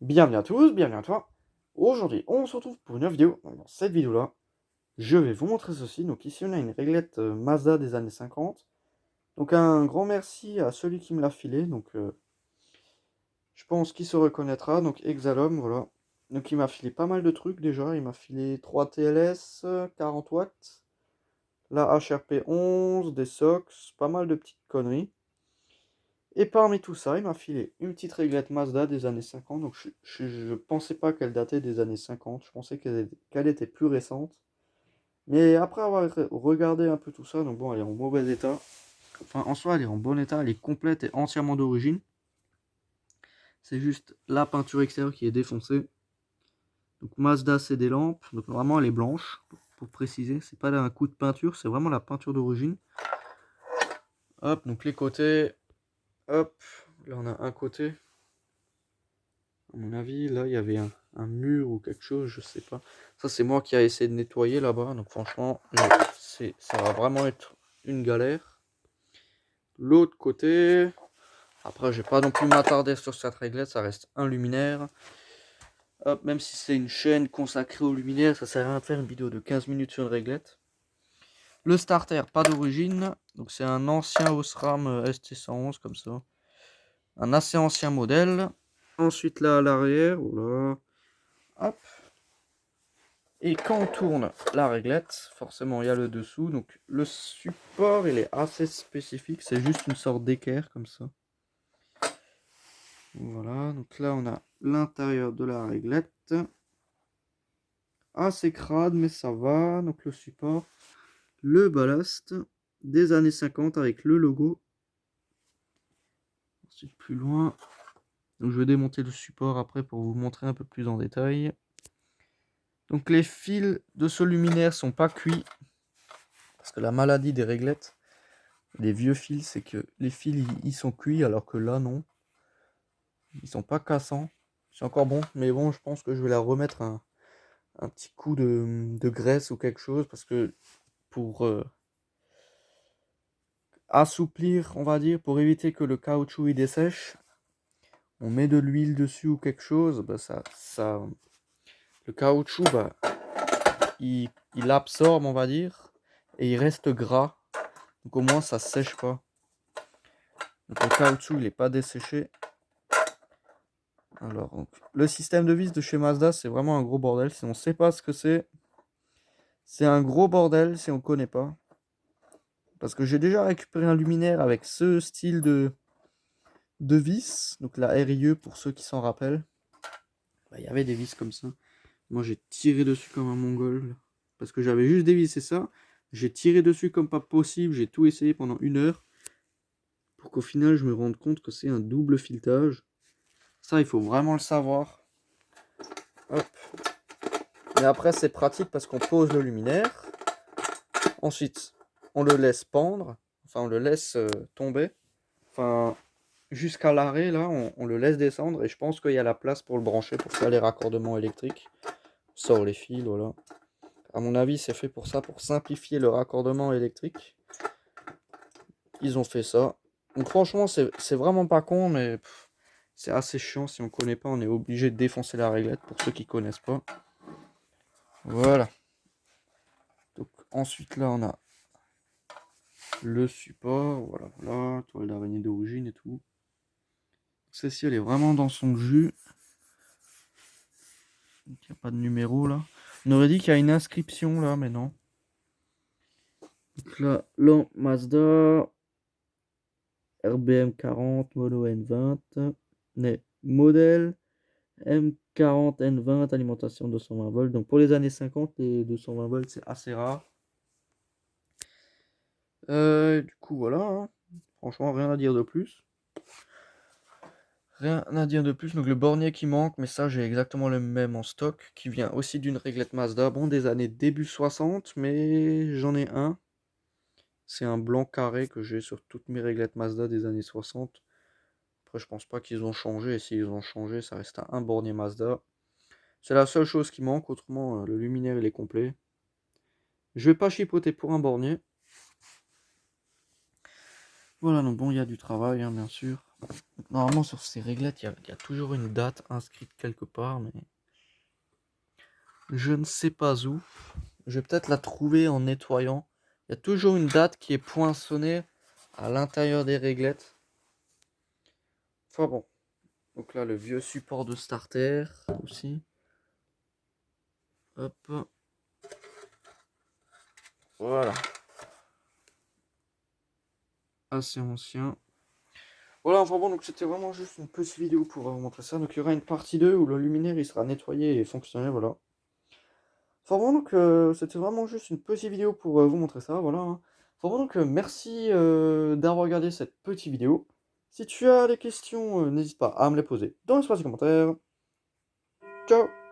Bienvenue à tous, bienvenue à toi. Aujourd'hui, on se retrouve pour une vidéo. Dans cette vidéo-là, je vais vous montrer ceci. Donc ici, on a une réglette Mazda des années 50. Donc un grand merci à celui qui me l'a filé. Donc je pense qu'il se reconnaîtra. Donc Exalum, voilà. Donc il m'a filé pas mal de trucs déjà. Il m'a filé 3 TLS, 40 watts, la HRP 11, des SOX, pas mal de petites conneries. Et parmi tout ça, il m'a filé une petite réglette Mazda des années 50. Donc je pensais pas qu'elle datait des années 50. Je pensais qu'elle était plus récente. Mais après avoir regardé un peu tout ça, donc bon, elle est en mauvais état. Enfin, en soi, elle est en bon état. Elle est complète et entièrement d'origine. C'est juste la peinture extérieure qui est défoncée. Donc Mazda, c'est des lampes. Donc normalement, elle est blanche, pour préciser. C'est pas un coup de peinture, c'est vraiment la peinture d'origine. Hop, donc les côtés. Hop, là on a un côté. À mon avis, là, il y avait un mur ou quelque chose, je sais pas. Ça, c'est moi qui ai essayé de nettoyer là-bas. Donc, franchement, ça va vraiment être une galère. L'autre côté, après, je vais pas non plus m'attarder sur cette réglette. Ça reste un luminaire. Hop, même si c'est une chaîne consacrée au luminaire, ça sert à rien de faire une vidéo de 15 minutes sur une réglette. Le starter, pas d'origine. Donc, c'est un ancien Osram ST111, comme ça. Un assez ancien modèle. Ensuite, là, à l'arrière, voilà. Hop. Et quand on tourne la réglette, forcément il y a le dessous. Donc le support il est assez spécifique. C'est juste une sorte d'équerre comme ça. Voilà, donc là on a l'intérieur de la réglette. Assez crade mais ça va. Donc le support, le ballast des années 50 avec le logo. Ensuite plus loin. Donc je vais démonter le support après pour vous montrer un peu plus en détail. Donc les fils de ce luminaire sont pas cuits. Parce que la maladie des réglettes, les vieux fils, c'est que les fils ils sont cuits alors que là non. Ils sont pas cassants. C'est encore bon, mais bon, je pense que je vais la remettre un petit coup de graisse ou quelque chose parce que pour assouplir, on va dire, pour éviter que le caoutchouc il dessèche, on met de l'huile dessus ou quelque chose, bah le caoutchouc, bah, il absorbe, on va dire, et il reste gras. Donc au moins ça sèche pas. Donc le caoutchouc il est pas desséché. Alors, donc, le système de vis de chez Mazda, c'est vraiment un gros bordel. Si on ne sait pas ce que c'est un gros bordel si on ne connaît pas. Parce que j'ai déjà récupéré un luminaire avec ce style de vis. Donc la RIE, pour ceux qui s'en rappellent. Bah, il y avait des vis comme ça. Moi, j'ai tiré dessus comme un mongol. Parce que j'avais juste dévissé ça. J'ai tiré dessus comme pas possible. J'ai tout essayé pendant 1 heure. Pour qu'au final, je me rende compte que c'est un double filetage. Ça, il faut vraiment le savoir. Hop. Mais après, c'est pratique parce qu'on pose le luminaire. Ensuite, on le laisse pendre. Enfin, on le laisse tomber. Enfin, jusqu'à l'arrêt, là, on le laisse descendre. Et je pense qu'il y a la place pour le brancher, pour faire les raccordements électriques. On sort les fils, voilà. À mon avis, c'est fait pour ça, pour simplifier le raccordement électrique. Ils ont fait ça. Donc franchement, c'est vraiment pas con, mais c'est assez chiant. Si on connaît pas, on est obligé de défoncer la réglette, pour ceux qui connaissent pas. Voilà. Donc ensuite, là, on a le support, voilà, toile d'araignée d'origine et tout. Celle-ci, elle est vraiment dans son jus. Il n'y a pas de numéro là. On aurait dit qu'il y a une inscription là, mais non. Donc là, Mazda RBM 40, Mono N20, modèle M40 N20, alimentation 220 volts. Donc pour les années 50, les 220 volts, c'est assez rare. Du coup, voilà. Hein. Franchement, rien à dire de plus. Rien à dire de plus. Donc le bornier qui manque, mais ça j'ai exactement le même en stock, qui vient aussi d'une réglette Mazda. Bon, des années début 60, mais j'en ai un. C'est un blanc carré que j'ai sur toutes mes réglettes Mazda des années 60. Après, je pense pas qu'ils ont changé. Et s'ils ont changé, ça reste un bornier Mazda. C'est la seule chose qui manque. Autrement, le luminaire il est complet. Je vais pas chipoter pour un bornier. Voilà, donc bon, il y a du travail, hein, bien sûr. Normalement, sur ces réglettes, il y a toujours une date inscrite quelque part, mais je ne sais pas où. Je vais peut-être la trouver en nettoyant. Il y a toujours une date qui est poinçonnée à l'intérieur des réglettes. Enfin bon. Donc là, le vieux support de starter aussi. Hop. Voilà. Assez ancien. Voilà, enfin bon, donc c'était vraiment juste une petite vidéo pour vous montrer ça. Donc il y aura une partie 2 où le luminaire il sera nettoyé et fonctionnel, voilà. Enfin bon, donc c'était vraiment juste une petite vidéo pour vous montrer ça, voilà. Hein. Enfin bon, donc merci d'avoir regardé cette petite vidéo. Si tu as des questions, n'hésite pas à me les poser dans l'espace des commentaires. Ciao!